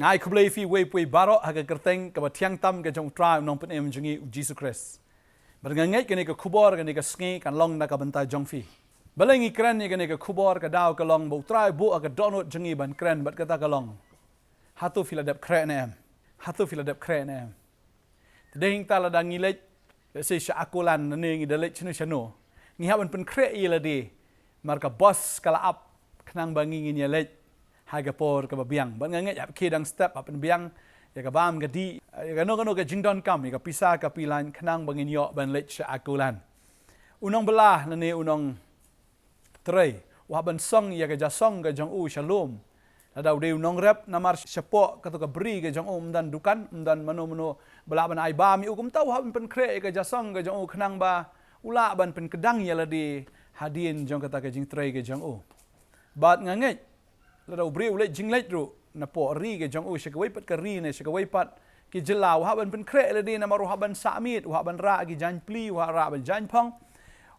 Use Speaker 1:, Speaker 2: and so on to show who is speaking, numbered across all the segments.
Speaker 1: ngai khublei fi we pui baro haga kerteng ka thiang tam ka jong tra nong pen em jungi Jesus Christ bar ngai ke ne ka khubor ke ne ka sngi kan long na ka bantai jong fi balengi kran ni ke ne ka khubor ka daw ka long bo trai bu ka donot jungi ban kran bat ka ta ka long hatu filadap khre ne em hatu filadap khre ne em tadeng ta la dang ngilej se sha akulan ne ngi dalej chnu chano ngi haban pen khre i la di mar ka boss kala up knang bangi ngi lej haga por ka babiang ban ngai ap kidang step up biang ya ka bam ga di ya ka no ka jingdon kam ya ka pisa ka pilan knang bangin yo ban lech sha akulan unong belah ne unong trei wa ban song ya ka ja song ka jong u shalom ada ude unong rap namar sepo ka to ka bri ka jong dan dukan dan mano bela ban ai ba mi ukum tau ha ban khre ka ja song ka jong u knang ba ula ban pen kedang ya la di hadin jong kata ka jing trei ka jong u bat ngai la bri ule jing lech ru na po ri ke jong u shikawai pat ka ri ne shikawai pat ki jelaw ha ban pen khre le di na maru ha ban samit ha ban ra ki jan pli ha ra ban jan phong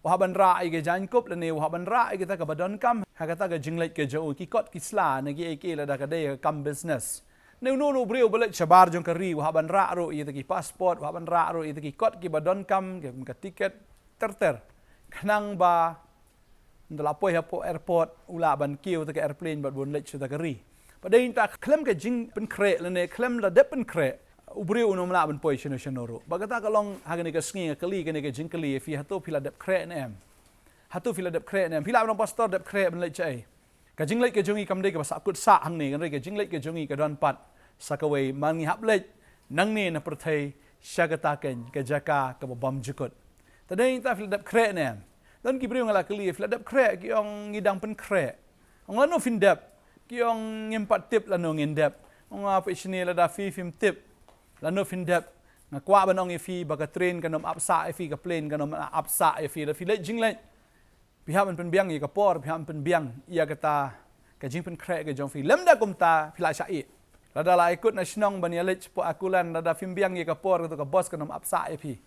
Speaker 1: ha ban ra ai ke jan kop le ne ha ban ra ai ke ta ka badon kam ha ka ta ka jing lech ke jong u ki kot ki sla ne ki la da ka de kam business ne no bri ule chabar jong ka ri ha ban ra ru i ta ki passport ha ban ra ru i ta ki kot ki badon kam ke ka tiket ter khnang ba ndala poi ha po airport ula ban kiu ta ka airplane bat bon lech ta ka ri padai ta klem ke jing pen khre le ne klem la de pen khre ubri unom la ban poi chino ro bagata ka long ha ne ka sngi ka li ke ne ka jing ka li fi ha to phila de khre ne em ha to phila de khre ne em phila no pastor de khre ban lech ai ka jing lech ke jongi kam de ka sa kut sa hang ne kan re ka jing lech ke jongi ka don pat sakawai mangi hap lech nang ne na prathai shagata ken ka jaka ka bam jukut tadai ta phila de khre ne em dan ki bri ngala kli phila de khre ki ong ngidang pen khre ong la no fin dep ki ong ngimpat tip la no ngindep ong apa isni la da fi film tip la no fin dep nga kwa ban ong fi ba ka train kanom apsa fi ka plane kanom apsa fi la fi le jing le pi ha ban pen biang i ka por pi ha pen biang ia kata ka jing pen khre ka jong fi lem da kum ta phila sha i la da la ikut na shnong ban ya lech po akulan la da film biang i ka por ka boss kanom apsa fi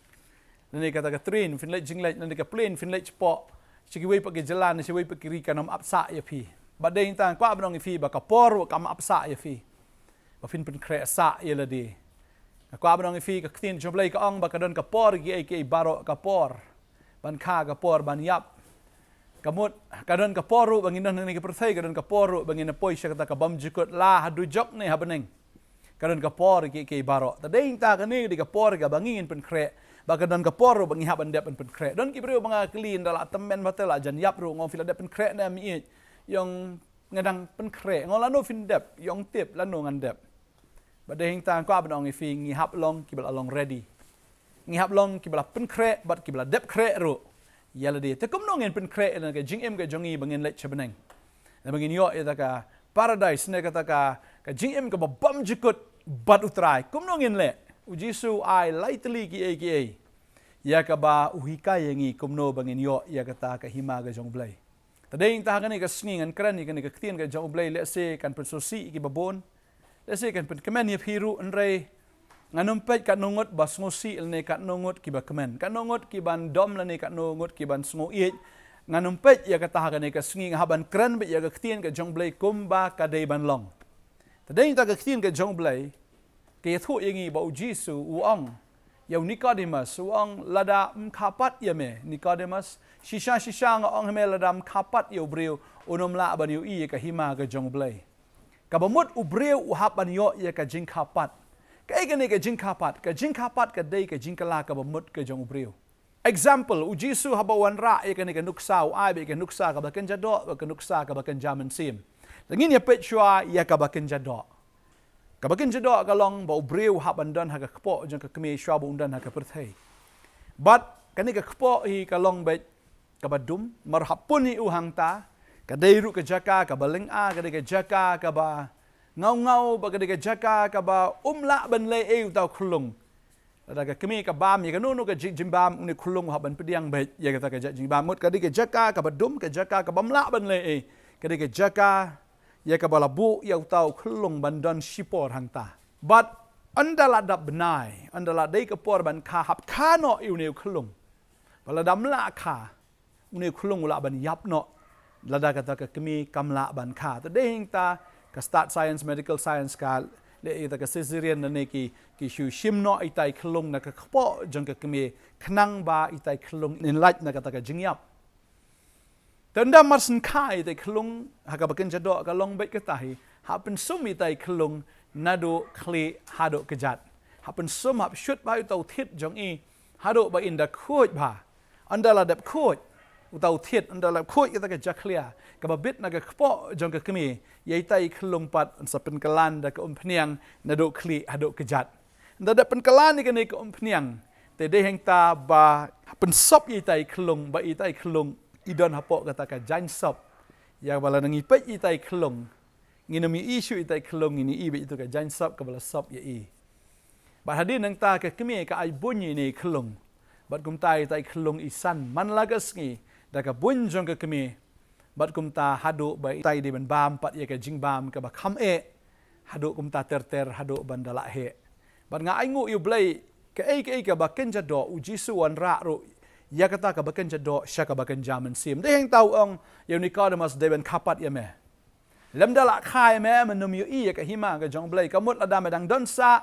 Speaker 1: ni kata ka train fin le jing le ni ka plane fin le po sigi wei pa ke jalan si wei pa kiri kanom apsa fi badai tang kwa abnong fi ba kapor kam apsa ya fi ba fin pen khre sa ya la di kwa abnong fi ka ktin joblai ka ong ba ka don kapor gi ke baro kapor ban kha kapor ban yap kamut ka don kapor ru bangin don ni ka perthai ka don kapor ru bangin na poi sha kata ka bam jukut la hadu jok ne habeneng ka don kapor gi ke baro ta dei ta ka ni di kapor ga bangin pen khre ba ka don kapor ru bangi haban dep pen khre don ki brio banga clean dala temen batela jan yap ru ngom fila dep pen khre na mi yang ngadang pen khre ngol lano fin dep yong tip lano ngan dep badai hing tang kwa banong fi ngi hap long ki bal long ready ngi hap long ki bal pen khre bat ki bal dep khre ru yala di te kum nongen pen khre na ka jing em ka jongi bangin lech chabeneng na bangin yo eta ka paradise ne kata ka jing em ka bam jikut bat utrai kum nongen le ujisu ai lightly ki ai ya ka ba uhika yengi kum no bangin yo ya kata ka hima ka jong blai tadai ta kan ka sngi ngan kran ni kan ka ktien ka jong blai le se kan pen sosi ki babon le se kan pen kemen ye phiru anrei nganom pet ka nongot bas ngosi ne ka nongot ki ba kemen ka nongot ki ban dom le ne ka nongot ki ban sngo i nganom pet ya kata kan ka sngi haban kran be ya ka ktien ka jong blai kum ba ka dei ban long tadai ta ka ktien ka jong blai ke thu yengi ba ujisu uong yau Nicodemus uong lada kapat ya me Nicodemus shisha nga ong me lada kapat yau breu unom la ban yu i ka hima ka jong blai ka bamut ubreu uhap ban yo ya ka jing kapat ka ne ka jing kapat ka dei ka jing kala ka bamut ka jong breu example ujisu habawan ra ya ka ne ka nuksa ai be ka nuksa ka bakan jado ka nuksa ka bakan jaman sim langin ya petshwa ya ka bakan jado kabakin jado kalong ba ubreu hap andan ha ka kpo jong ka kme shwa bu undan ha ka perthai but kani ka kpo hi kalong bet ka badum marhapun hi uhang ta ka deiru ka jaka ka baling a ka ka jaka ka ba ngau ba ka jaka ka ba umla ban le e tau khulung da ka kme ka bam ya ka no ka jimbam uni khulung hap ban pediang bet ya ka ka jimbam mut ka jaka ka badum ka jaka ka bamla ban le e ka jaka ya ka balabu ya tau khulung bandan shipor hangta but andala dab benai andala dei ka por ban kha hap kha no yu ne khulung bala dam la kha ne khulung la ban yap no lada kata ka kemi kamla ban kha ta dei ta ka start science medical science ka le ita ka Caesarean na ne ki shu shimno itai khlung na ka khpo jong ka kemi khnang ba itai khlung in light na ka ta ka jingyap tanda marsin khai itai khlung ha ka bakin jado ka long bet ka tahi ha pen sum itai khlung nado khle hado kejat ha pen sum ha shut ba utau thit jong i hado ba in da khoj ba andala dap khoj utau thit andala khoj ka ta ka jaklia ka ba bit na ka khpo jong ka kemi yai tai khlung pat sa pen kalan da ka pniang nado kli hado kejat da pen kalan ni ka ni ka pniang te de heng ta ba pen sop yai tai khlung ba i tai khlung idon hapo kata ka jan sop ya bala nangi pe i tai khlung nginami isu i tai khlung ini i be itu ka jan sop ka bala sop ya i ba hadin nang ta ka kemi ka ai bunyi ni khlung bat kum tai khlung isan man lagas ngi da ka bun jong ka kemi bat kum ta hadu ba tai di ban bam pat ye ka jing bam ka ba kham e hadu kum ta ter hadu ban dala he bat nga ai ngu yu blai ka ba ken jado u jisu an ra ro ya kata ka ba ken jado sha ka ba ken jaman sim de heng tau ong yu Nicodemus de ban kapat ya me lam dala khai me man num yu i ka hima ka jong blai ka mut la da me dang don sa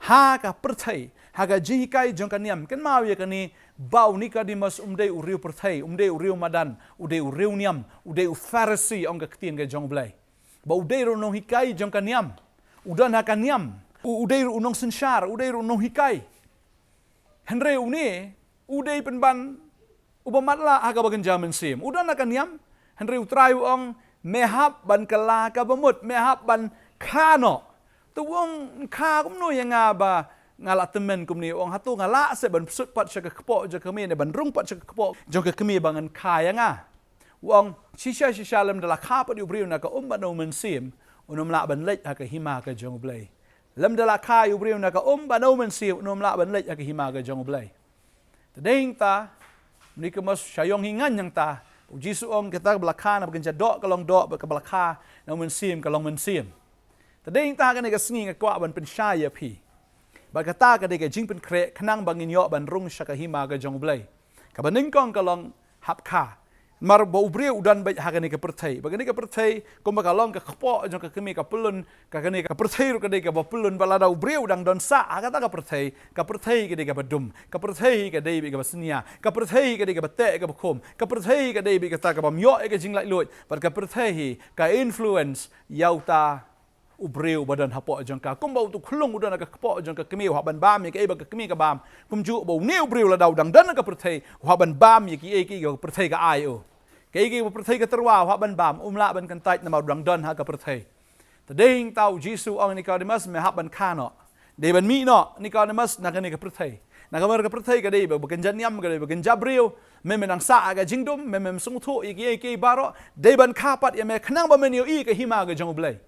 Speaker 1: ha ka perthai ha ka ji kai jong ka niam ken mau ye ka ni bau Nicodemus umde u riu perthai umde u riu madan ude u riu niam ude u Pharisee ong ka ktien ka jong blai ba ude ro no hikai jong ka niam udan ha ka niam ude ro nong sensyar ude ro no hikai henre uni ude pen ban ubamatla ha ka bagen jaman sim udan ha ka niam henre u trai ong mehap ban kala ka bamut mehap ban khano tu wong kha kum no yanga ba ngala temen kum ni ong hatu ngala se ban sut pat saka kpo je kami ne ban rung pat saka kpo jong ka kami bangan kha yanga wong shisha lam dala kha pat ubriu na ka ba no men sim unom la ban lech ha ka hima ka jong blai lam dala kha ubriu na ka ba no men sim unom la ban lech ha ka hima ka jong blai tadeng ta ni ka mas Shillong hingan yang ta Jisu ong kita belakang na bagan jadok kalong dok ka belakang na men sim kalong men sim tadeng ta ka ne ka sngi ka kwa ban pen shaya pi ba kata ka de ka jing pen kre khnang bangin yo ban rung shaka hima ka jong blai ka baning kong kalong hap kha mar bo ubre udan ba ha ka ne ka perthai ba ne ka perthai kom ba kalong ka khpo jong ka kemi ka pulun ka ne ka perthai ru ka de ka ba pulun bala da ubre udang don sa ha kata ka perthai ka de ka badum ka perthai ka de bi ka basnia ka perthai ka de ka bate ka bakhom ka perthai ka de bi ka ta ka bam yo e ka jing lai lot ba ka perthai ka influence yauta ubreu badan hapo jong ka kum bau tu khulung udan ka khpo jong ka kemi wa ban bam ye ka kemi ka bam kum ju bau ne ubreu la dau dang dan ka perthai wa ban bam ye ki ka perthai ka ai o ki perthai ka terwa wa ban bam la ban kan tait na ma dang dan ha ka perthai tadeng tau Jisu ong Nicodemus me hap ban khano de ban mi no Nicodemus na ka ne ka perthai na ka ka perthai ka de ba kan janyam ka de ba kan jabreu me menang sa ka jingdum me sung thu ye ki baro de ban khapat ye me khnang ba men yo i ka hima ka jong blai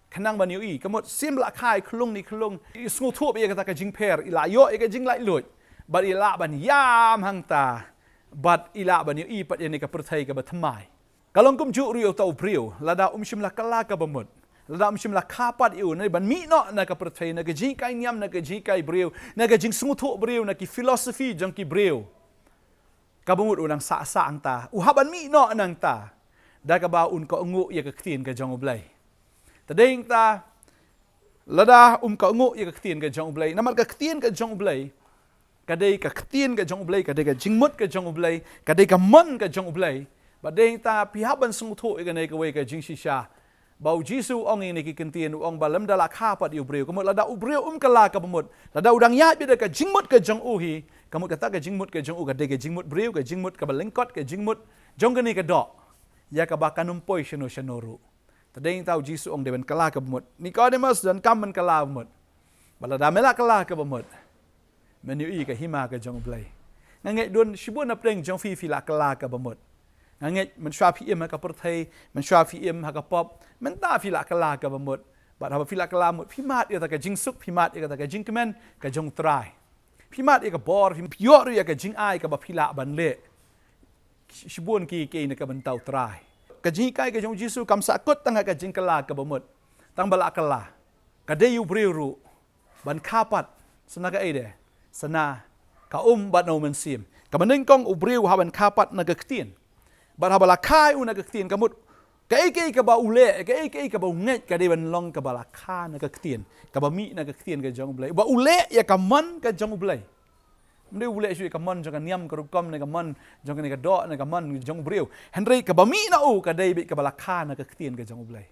Speaker 1: khnang ban yo i kamot sim la khai khlung ni khlung sung thu be ka jing per ila yo ka jing lai lut bat ila ban yam hang ta bat ila ban yo i pat ye ne ka perthai ka ba thamai kalong kum ju rio tau priu lada shim la kala ka bamut lada shim la khapat yu ne ban mi no na ka perthai na ka jing kai nyam na ka jing kai briu na ka jing sung thu briu na ki philosophy jang ki briu ka bamut unang sa ang ta u haban mi no nang ta da ka ba un ko ngu ye ka ktin ka jong blai tadeng ta lada ka ngu ye ka ktin ka jong blai namar ka ktin ka jong blai kadai ka ktin ka jong blai kadai ka jingmut ka jong blai kadai ka mon ka jong blai badeng ta pihaban sung thu ka nei ka we ka jing shisha bau Jisu ong ni ki kentien ong balam dala kha pat yu breu kamut lada ubreu kala ka bamut lada udang ya bi ka jingmut ka jong u hi kamut kata ka jingmut ka jong u ka de ka jingmut breu ka jingmut ka balengkot ka jingmut jong ka ni ka dok ya ka ba kanum poi shanoru tadeng tau Jisu ong de ban kala ka bamut Nicodemus dan kam ban kala bamut bala da mela kala ka bamut menu i ka hima ka jong blai ngangai don shibun na preng jong fi la kala ka bamut ngangai man shwa fi im ka perthai man shwa fi im ha ka pop man ta fi la kala ka bamut bat ha fi la kala mut fi mat ya ta ka jing suk fi mat ya ta ka jing kemen ka jong trai fi mat ya ka bor fi pior ya ka jing ai ka ba fi la ban le shibun ki na ka ban tau trai ka jing kai ka jong Jisu kam sakut tang ka jing kala ka bamut tang bala kala ka de yu briu ban khapat sana ka ide sana ka bat no men sim ka maning kong ubriu ha ban khapat na ka ktin bat ha bala khai una ka ktin kamut Cái ka ba ule, cái ka ba ngai ka de ban long ka ba la kha na ka ktien, ka ba mi na ka ktien ka jong blai. Ba ule ya ka man ka jong blai. Mde ule shui ka man jong niam ka rukom na ka man jong ni ka do na ka man jong breu. Henry ka ba mi na u ka de bi ka ba la kha na ka ktien ka jong blai.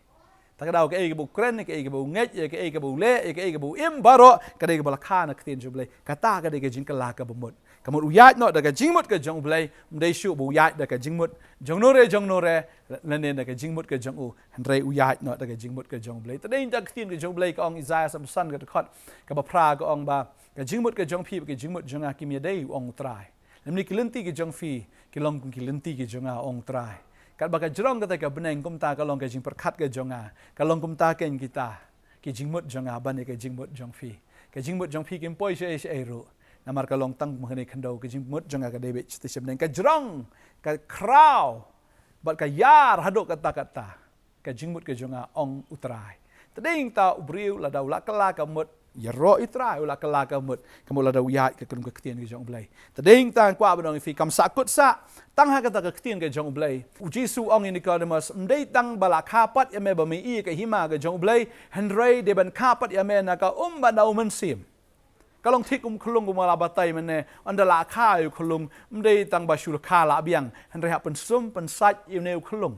Speaker 1: Ta ka daw ka ba kren ka ba ngai ka ba ule ka ba im baro ka de ka ba la kha na ktien jong blai. Ka ta ka de ka jing ka la ka ba mut. Kamut uyat no da ka jingmut ka jong blai mdei shu bu uyat da ka jingmut jong no re lanen da ka jingmut ka jong u handrei uyat no da ka jingmut ka jong blai tadei da ktin ka jong blai ka ong Isaiah sam san ka khot ka ba pra ka ong ba ka jingmut ka jong phi ka jingmut jong a kim ya dei ong trai lemni kilenti ka jong phi kilong kilenti ka jong a ong trai ka ba ka jrong ka ta ka beneng kum ta ka long ka jing perkhat ka jong a ka long kum ta ken kita ki jingmut jong a ban ka jingmut jong phi kim poi she ru namar ka long tang mengenai kandau ke jimut jangan ka debit station ka jerong ka kraw bat ka yar hadok kata-kata ka jimut ke jonga ong utrai tading ta ubriu la dau la kala ka mut yaro itrai la kala ka mut kamu la dau yat ka kelum ka ktien ke jong blai tading ta kwa banong fi kam sakut sa tang ha kata ka ktien ke jong blai ujisu ong ini ka demas mdei tang bala kapat ya me ba me i ka hima ka jong blai henrei de ban kapat ya me na ka ban dau mensim kalong tik khulung mala batai mane andala kha yu khulung mdei tang ba shul kha la biang han reha pen sum pen sat yu neu khulung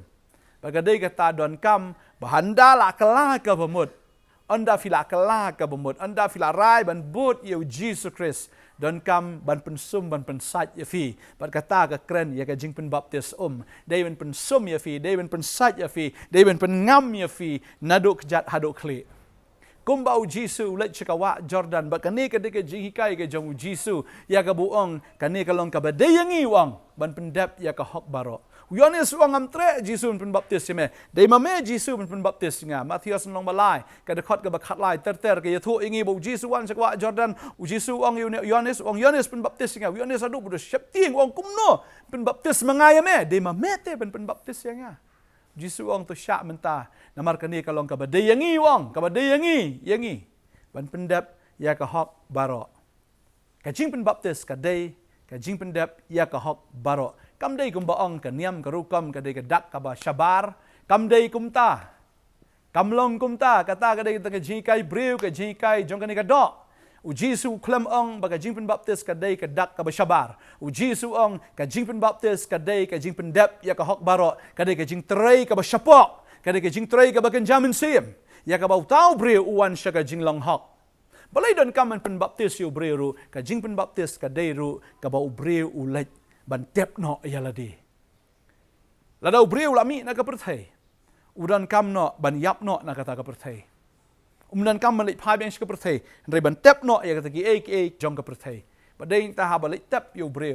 Speaker 1: baga dei kata don kam bahanda la kala ka bamut anda fila kala ka bamut anda fila rai ban but yu Jesus Christ don kam ban pen sum ban pen sat ya fi bat kata ka kren ya ka jing pen baptis dei ban pen sum ya fi dei ban pen sat ya fi dei ban pen ngam ya fi naduk jat haduk kli kumbau Jisu let cakawa Jordan bakane ka deke jihikai ke jong Jisu ya ka buong kane kalong ka badeyangi wang ban pendap ya ka hok baro Yohanes wang amtre Jisu pen baptis me dei mame Jisu pen baptis nga Mathaios nong balai ka dekot ka bakhat lai ter ke yathu ingi bu Jisu wan cakawa Jordan Jisu wang Yohanes pen baptis nga Yohanes adu bu septing wang kumno pen baptis mangaya me dei mame te pen baptis nga Jisu ong tu syak mentah namar kani kalong ka badeyangi wong ka badeyangi yangi ban pendap ya ka hok baro ka jing pen baptis ka dei ka jing pendap ya ka hok baro kam dei kum baong ka niam ka rukom ka dei ka dak ka ba syabar kam dei kum ta kam long kum ta kata ka dei ka jikai breu ka jikai jong kani ka do Jisu klem ong baga jing pen baptis ka dei ka dak ka ba syabar Jisu ong ka jing pen baptis ka dei ka jing pendap ya ka hok baro ka dei ka jing trei ka ba syapok kada ke jing tray ka bakan jamin sim ya ka bau tau bre uwan sya ka jing long hok balai don kaman pen baptis yu bre ru ka jing pen baptis ka dei ru ka bau bre u lek ban tep no ya ladi la dau bre u lami na ka perthai udan kam no ban yap no na kata ka perthai dan kam malik phai bang ka perthai re ban tep no ya kata ki ek jong ka perthai badai ta ha balik tep yu bre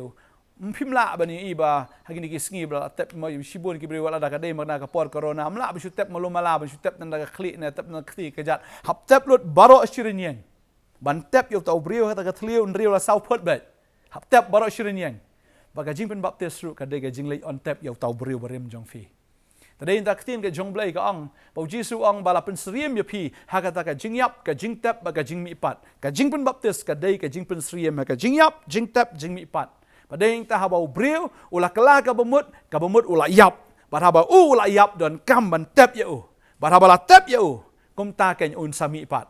Speaker 1: Mpimla bani iba hagini kisngi bla tep mo shibun ki bri wala da ka dei magna ka por corona amla bu tep malum mala bu tep nan da ka khli na tep na khti ka jat hap tep lut baro shirinyen ban tep yo tau brio ta ka thliu nriu la sau phot bet hap tep baro shirinyen ba ka jing pen baptist ru ka dei ka jing lei on tep yo tau brio barem jong fi ta dei ta khtin ka jong blai ka ang bau jisu ang bala pen sriem ya phi ha ka ta ka jing yap ka jing tep ba ka jing mi pat ka jing pen baptist ka dei ka jing pen sriem ka jing yap jing tep jing mi pat Padahal ta habau breu ulah kala ka bemut ulah yap. Barhaba ulah yap dan kam ban tep ya Barhaba la tep ya kum ta ken un sami pat.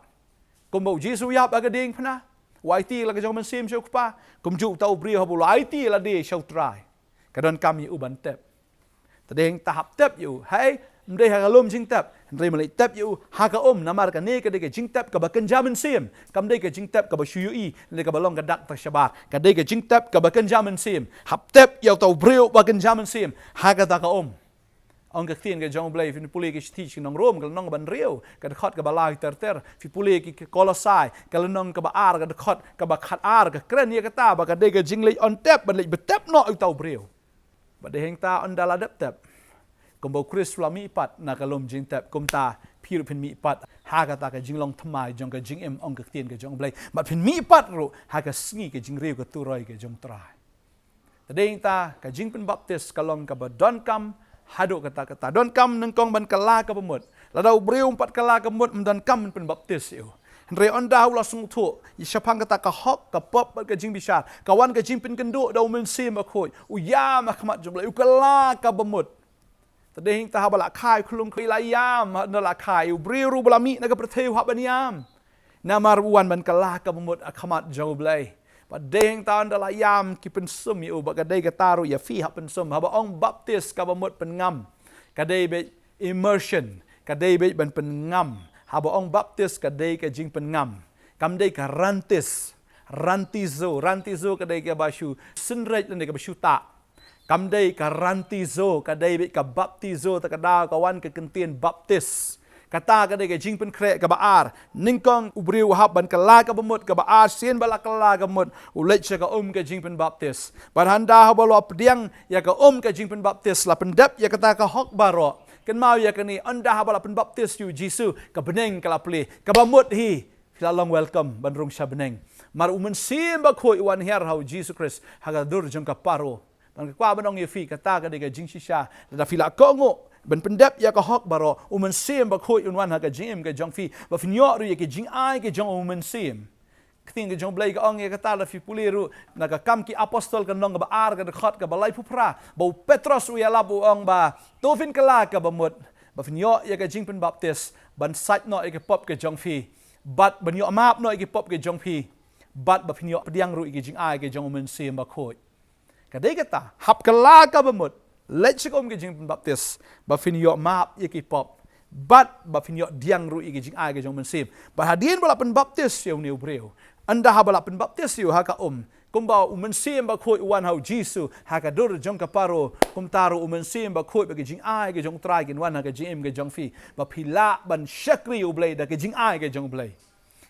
Speaker 1: Kum bau Jisu yap aga ding phna. YT la ka jong man sim show pa. Kum ju tau breu habu YT la de show try. Ka dan kam ya ban tep. Tadeng tahap tep ya hai mdei ha galum jing tep. Ndrei malai tep ya ha ka namar ka ne ka de ka jing tep ka bakan jamin sim. Kam de ka jing tep ka ba shuyui le ka balong ka dak ta shabar. Ka de ka jing tep ka bakan jamin sim. Hap tep ya tau breu bakan jamin sim. Ha ka ta ka Ang ka tin ka jong blai fin puli ki teach nong rom ka nong ban riu ka khot ka balai ter fi puli ki Kolossai ka nong ka ba ar ka khot ka ba khat ar ka kren ya ka ta ba ka de ka jing le on tep ban le betep no tau breu. Ba de heng ta on dala tep. Kum bau Chris lami pat na kalom jing tep kum ta phir phin mi pat ha ka ta ka jing Nongthymmai jong ka jing ong ka tin ka jong blai ma phin mi pat ro ha ka sngi ka jing riu ka tu roi ka jong trai tadeng ta ka jing pen baptis kalong ka ba don kam hadu kata don kam nang kong ban kala ka pemut la dau briu pat kala ka mut don kam pen baptis yo Re onda ulah sung tu, siapang kata ka hok ka pop ka jing bisar, kawan ka jing pen kendo dau men sim akoi, uyam akmat jumlah ukala ka bemut. Tadeng ta habala khai khulung khilayam nala khai ubriru balami naga pratheu habaniam. Namaruan man kalah ka bumut akamat joblay. Padeng ta ndalayam ki pensum yu bagadai ka taru ya fi hap pensum haba ong baptis ka bumut pengam. Kadai be immersion, kadai be ban pengam. Haba ong baptis kadai ka jing pengam. Kamdai ka rantizo kadai ka bashu sinraj lan ka bashu ta. Kamdai ka rantizo kadai be ka baptizo ta kada kawan ka kentien baptis. Kata kadai ka jing pynkhreh ka baar ningkong ubriu hab ban kala ka bemut ka baar sien bala kala ka mut ulet ka ka jing pen baptis. Barhanda habalo pediang ya ka ka jing pen baptis la pendap ya kata ka hok baro. Ken mau ya kani anda habala pen baptis yu Jisu ka beneng kala ple ka bamut hi Shillong welcome bandrung sya beneng. Mar umen sim ba khoi wan her hau Jesus Christ haga dur jong ka paro. Ban kwa banong yefi kata ka de ka jing shisha da fila kongo ban pendap ya ka hok baro umen sim ba khoi unwan haga jim ka jong fi ba finyo ru ya ka jing ai ka jong umen sim. Kting ka jong blai ka ong ya kata la fi puliru na ka kam ki apostol ka nong ba ar ka khot ka balai pupra ba Petros u ya labu ong ba tofin kala ka bamut ba finyo ya ka jing pen baptis ban sat no ya ka pop ka jong fi bat ban yo map no ya ka pop ka jong fi bat ba finyo pediang ru ka jing ai ka jong umen sim ba khoi. Kadai kata hap kala ka bamut let sikom ke jing baptis ba finyo map yeki pop bat ba finyo diang ru ke jing ai ke jong mensim ba hadin bala pen baptis yo ni ubreu anda ha bala pen baptis yo ha ka kumba mensim ba khoi wan hau Jisu ha ka dur jong ka paro taru mensim ba khoi ba ke jing ai ke jong trai ke wan ha ke jing ke jong fi ba phila ban shakri ublei da ke jing ai ke jong blei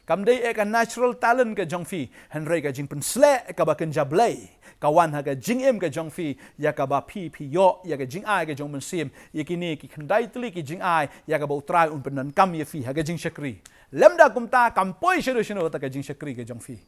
Speaker 1: kamdei ek natural talent ke jong fi henry ke jing pen sle ka ba ken jablei kawan haga jing ka jong fi ya ka ba pi yo ya ka jing ai ka jong mensim ya kini ki khandai tli ki jing ai ya ka ba utrai un penan kam ya fi haga jing shakri lemda kumta kampoi shiru shino ta ka jing shakri ka jong fi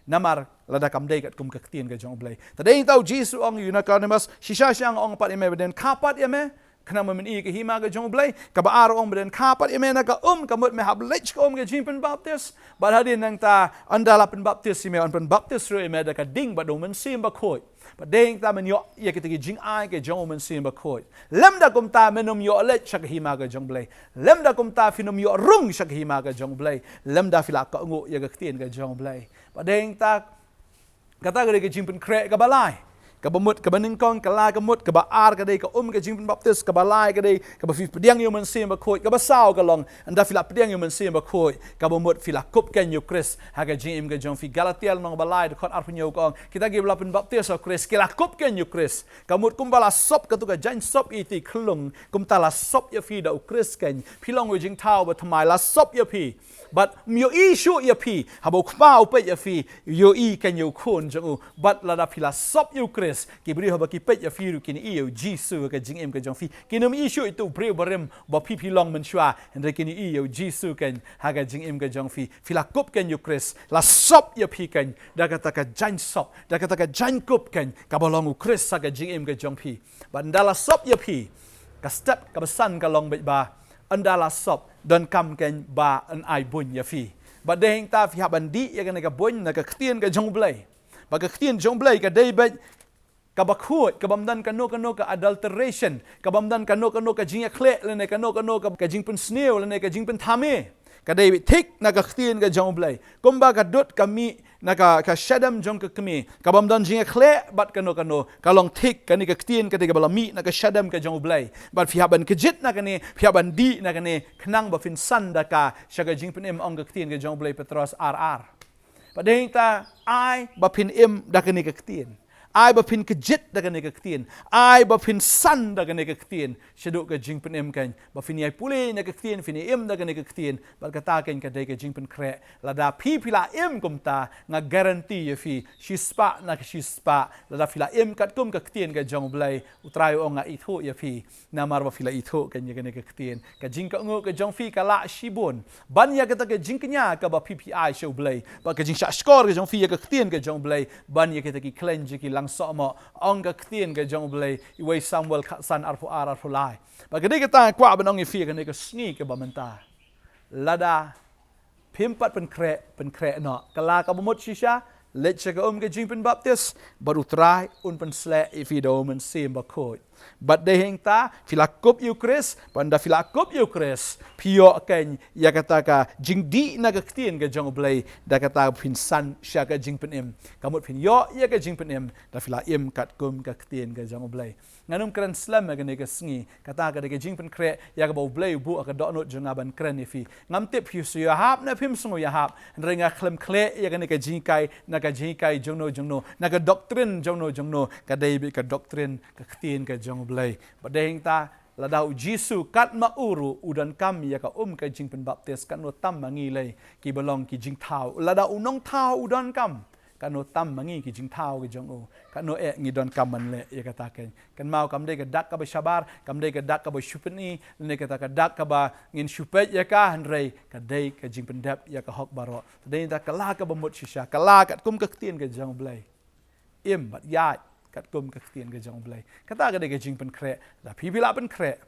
Speaker 1: namar lada kam dei kat kum ka tien ka jong blai tadei tau Jisu ong unakanimas shisha syang ong pat ime beden kapat ya me kena men i ke hima ka jong blai ka ba ar ong beden kapat ya me na ka kamut me hab lech ka ka jing pen baptis ba hadin nang ta andala pen baptis ime on pen baptis ru ime da ka ding ba do men sim ba khoi ba ding ta men yo ya ke jing ai ke jong men sim ba khoi lem da kum ta menum yo lech ka hima ka jong blai lem da kum ta finum yo rung ka hima ka jong blai lem da fila ka ngo ya ka tien ka jong blai ba ding ta kata ke jing pen krek ka balai ka bamut ka baningkong ka la ka mut ka ba ar ka dei ka ka jing pen baptis ka balai ka dei ka ba fi pediang yo men sim ba khoi ka ba sao ka long anda fila pediang yo men sim ba khoi ka bamut fila kup ken yo Chris ha ka jing ka jong fi Galatia nong balai de khot ar punyo kong kita gi bla pen baptis o Chris kila kup ken yo Chris ka mut kum bala sop ka tu ka jan sop iti klung kum ta la sop ya fi da o Chris ken pilong we jing tau ba thamai la sop ya fi but myo i shu ya fi habo khpau pe ya fi yo i ken yo khon jong but la da fila sop yo Chris kibri haba ki pet ya firu kini iyo Jisu ka jing ka jong fi kinum issue itu breu barem ba pi long men shwa endre kini iyo Jisu kan haga jing ka jong fi fila kup kan yo Chris la sop ya pi kan da kata ka jan sop da kata ka jan kup kan ka bolong Chris haga jing ka jong fi bandala sop ya pi ka step ka besan ka long ba andala sop don kam kan ba an ai bun ya fi ba deng ta fi habandi ya kan ka bun na ka ktien ka jong blai ba ka ktien jong blai ka dei ba kabakut kabamdan kano ka adulteration kabamdan kano ka jing khle lene kano ka jing pen sneu lene ka jing pen thame ka dei thik na ka ktien ka jong blai kumba ka dot kami na ka shadam jong ka kami kabamdan jing khle bat kano ka long thik kani ka ktien ka de ka balami na ka shadam ka jong blai bat fihaban kejit na kani fihaban di na kani knang ba fin san da ka shaga jing pen ong ka ktien ka jong blai Petros ar ba dei ta ai ba pin da kani ka ktien ai ba pin kejit da kan ka ktien ai ba pin san da kan ka ktien shaduk ka jing pen kan ba fin ai pule na ka ktien fin da kan ka ktien ba kata kan ka dai ka jing pen kre la da pi pila kumta nga guarantee fi shispa na shispa la da fila kat ka ktien ka jong blai utrai nga itho ya fi na mar ba fila itho kan ya kan ka ktien ka jing ka ngo ka jong fi ka la shibon ban ya ka ta ka jing nya ka ba ppi show blai ba ka jing sha score ka jong fi ya ka ktien ka jong blai ban ya ka ta ki cleanse ki sama ong ka ktien ka jong blai iway Samuel san arfu lai ba ka ta kwa ban ong fi ka ne ka sni ka ba manta lada pimpat pen kre no kala ka bumut shisha let ka jing pen baptis baru try un pen sle if you do men sim ba khoi Bat deheng ta filakup Eucharis, panda filakup Eucharis, pio ken ya kata ka jingdi na ka ktien ka jong blai da kata phin san sya ka jing penem. Kamut phin yo ya ka jing penem da fila im kat kum ka ktien ka jong blai. Nganum kran slam ka ne ka sngi kata ka de ka jing pen kre ya ka bo blai bu ka do not jong aban kran ifi. Ngam tip hu su ya hap na phim sungu ya hap renga khlem khle ya ka ne ka jing kai na ka jing kai jong no na ka doctrine jong no ka dei bi ka doctrine ka ktien ka jong blai. Badeng ta ladau Jisu kat mauru udan kami ya ka ka jing pen baptis kan no tam mangi lei ki belong ki jing thau ladau nong thau udan kam kan no tam mangi ki jing thau ki jong o kan no ngi don kam man le ya kata kan mau kam de ka dak ka ba shabar kam de ka dak ka ba shupeni ne kata ka dak ka ba ngin shupet ya ka hanrei ka de ka jing pen dap ya ka hok baro de ta kala ka ba mut shisha kala kat kum ka tien ka jong blai im bat ya kat kum ka ktien ka jong blai kata ka de ka jing pen khreh la phi bila pen khreh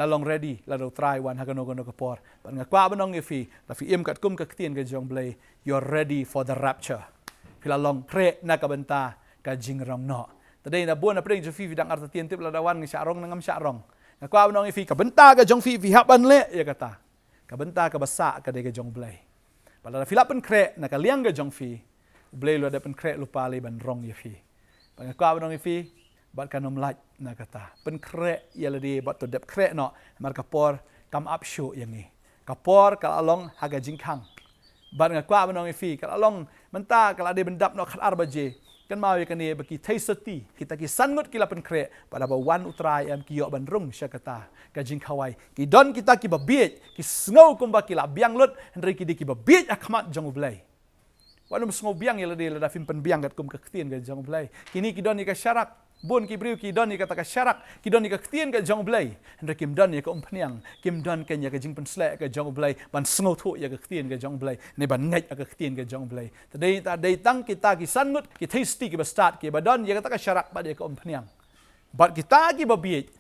Speaker 1: la long ready la do try one ha ka no ka por ban nga kwa banong ifi la fi im kat kum ka ktien ka jong blai you're ready for the rapture pila long khreh na ka benta ka jing rong no tadai na buan na preng jo fi dang arta tien tip la dawan ngi sharong ngam sharong nga kwa banong ifi ka benta ka jong fi haban le ya kata ka benta ka basa ka de ka jong blai pala fila pen khreh na ka liang ka jong fi blai lo da pen khreh lupa le ban rong ifi pangakwa banong ifi bat kanom laj na kata pen khreh yala di bat to dep khreh no mar kapor kam up show yangi kapor kal along haga jingkhang bat ngakwa banong ifi kal along menta kal ade bendap no khat arbaje kan mau kan ni baki taisati kita ki sangut kila pen khreh pada ba wan utrai am ki yo ban rung sya kata ka jingkhawai ki don kita ki babiet ki sngo kum ba kila biang lut hendri ki di ki babiet akmat jong blai wanum sngo biang yala de la fim pen biang kat kum ka ktien ka jong blai kini ki don ni ka syarak bun ki briu ki don ni kata ka syarak ki don ni ka ktien ka jong blai hendra kim don ni ka umpniang kim don ken ya ka jing pen slek ka jong blai ban sngo thu ya ka ktien ka jong blai ne ban ngai ka ktien ka jong blai tadai ta dai tang kita ki sangut ki tasty ki ba start ki ba don ya kata ka syarak ba de ka umpniang bat kita ki ba biet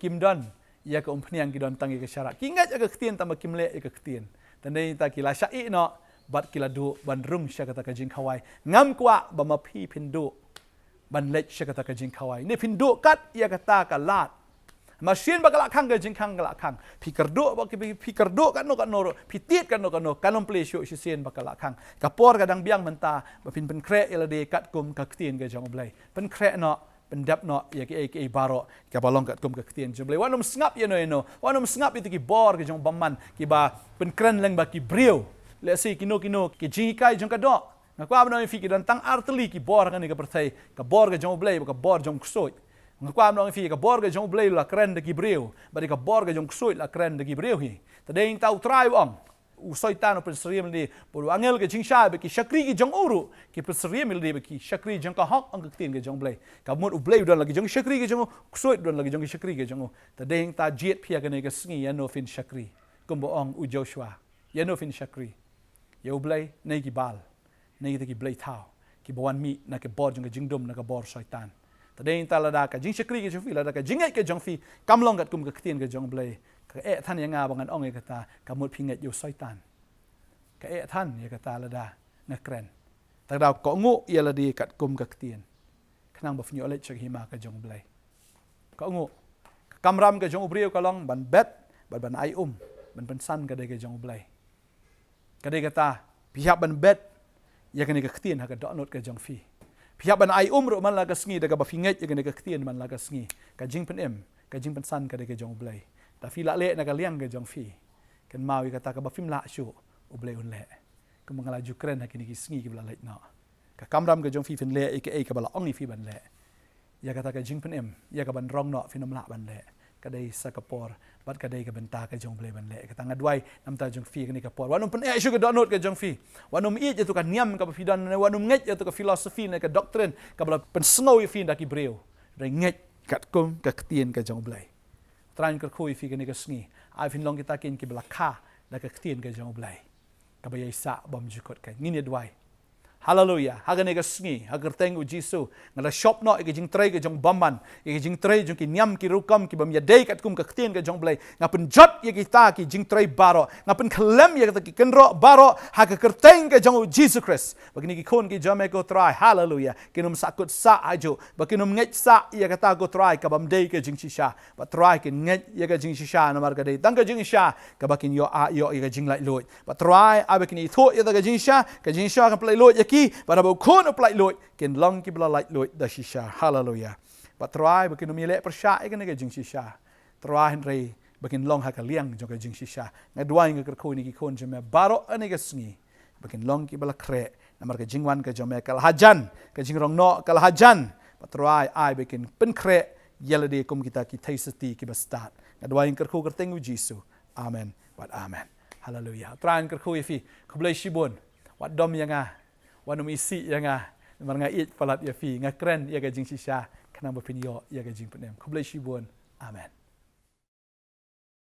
Speaker 1: kim don ya ka umpniang ki don tang ka syarak ki ngai ka ktien ta ma kim le ka ktien tadai ta ki la syai no bat kila du ban rung sya kata ka jing khawai ngam kwa ba ma phi pindu ban lech sya kata ka jing khawai ne pindu kat ya kata ka lat masin ba kala khang ka jing khang kala khang pikardu ba ki pikardu kan no pi tit kan no kanom ple syu sien ba kala khang kapor kadang biang menta ba pin pen khreh ila de kat kum ka ktien ka jong blai pen khreh no pendap no ya ki baro ka balong kat kum ka ktien jong blai wanum ngap ya no wanum ngap itu ki bor ki jong baman ki ba pen kren leng ba ki briu let's say kino ki jingai jong ka do na kwa bano fi ki dan tang arteli ki bor kan ni ka perthai ka bor ka jong blai ka bor jong ksoi na kwa bano fi ka bor ka jong blai la kren de ki breu ba ka bor ka jong ksoi la kren de ki breu hi tadeng tau try ong u soitan pen seriam ni por angel ka jingsha be ki shakri ki jong uru ki pen seriam li be ki shakri jong ka hok ang ka tin ka jong blai ka mut u blai don lagi jong shakri ka jong ksoi don lagi jong shakri ka jong tadeng ta jet phia ka ni ka sngi ya no fin shakri kumbo ong u joshua ya no fin shakri ya blai nei ki bal nei ki blai thao ki bawan mi na ke bor jong ka jingdom na ka bor shaitan tadeng ta la da ka jing shakri ka jong fi la da ka jingai ka jong fi kamlong kat kum ka ktien ka jong blai ka than yang nga bangan ong e kata kamut pinget yo shaitan ka than ya kata la da na kren ta da ko ngu ya la di kat kum ka ktien khnang ba fnyo le chak hima ka jong blai ko ngu kamram ka jong ubriu ka long ban bet ban ai ban san ka de ka jong blai kadai kata pihak ban bet ya kene ka ktien ha ka donot ka jong fi pihak ban ai ro man la ka sngi da ka ba finget ya kene ka ktien man la ka sngi ka jing pen ka jing pen san ka de ka jong blai ta fi la le na ka liang ka jong fi kan mau kata ka ba fim la shu u blai un le ka mangala jukren ha kene ki sngi ki bla le no ka kamram ka jong fi fin le ka ba la ong ni fi ban le ya kata ka jing pen ya ka ban rong no finom la ban le kadai sakapor bat kadai ka benta ka jong blai ban le ka tanga dwai nam ta jong fi ni ka por wanum pen shu ka donot ka jong fi wanum i je tu ka niam ka fidan wanum nget je tu ka philosophy ne ka doctrine ka bla pen snow fi nda ki breu re nget kat kum ka ktien ka jong blai tran ka khoi fi ni ka sngi ai fin long kita kin ki bla kha da ka ktien ka jong blai ka ba yai sa bom jukot ka ngin dwai Hallelujah. Hagan ega sngi, hagar tengu Jisu. Ngala shop no ega jing tray ke jong baman, ega jing tray jong ki nyam ki rukam ki bam yadei kat kum ka ktien ke jong blai. Ngapun jot ye kita ki jing tray baro. Ngapun kelem ye kita ki kenro baro haga kerteng ke jong Jesus Christ. Bagini ki kon ki jome go try. Hallelujah. Kinum sakut sa ajo. Bakinum ngej sa ye kata go try ka bam dei ke jing shisha. Ba try ke ngej ye ke jing shisha na mar ka dei. Tang ke jing shisha ka bakin yo a yo ye ke jing lai loy. Ba try a bakin i tho ye ka jing shisha ka play loy ye ki pada bau kon play loy ken long ki bla light loy da shisha. Hallelujah. But try bakin umile persya ikan ke jing shisha. Try henry bakin long ha ka liang jong ke jing shisha. Ngadwai ke ko ni ki kon jeme baro ane ke sngi. Bakin long ki bla kre namar ke jingwan ke jome kal hajan ke jing rong no kal hajan. But try ai bakin pynkhreh yelade kum kita ki taisati ki bastat. Ngadwai ke ko kertengu Jisu. Amen. But amen. Hallelujah. Try ke ko ifi kublai shibon. Wat dom yang wanum isi yang mar nga it palat ya fi nga kren ya ga jing shisha kanang bapinyo ya ga jing penem kublai shibon. Amen.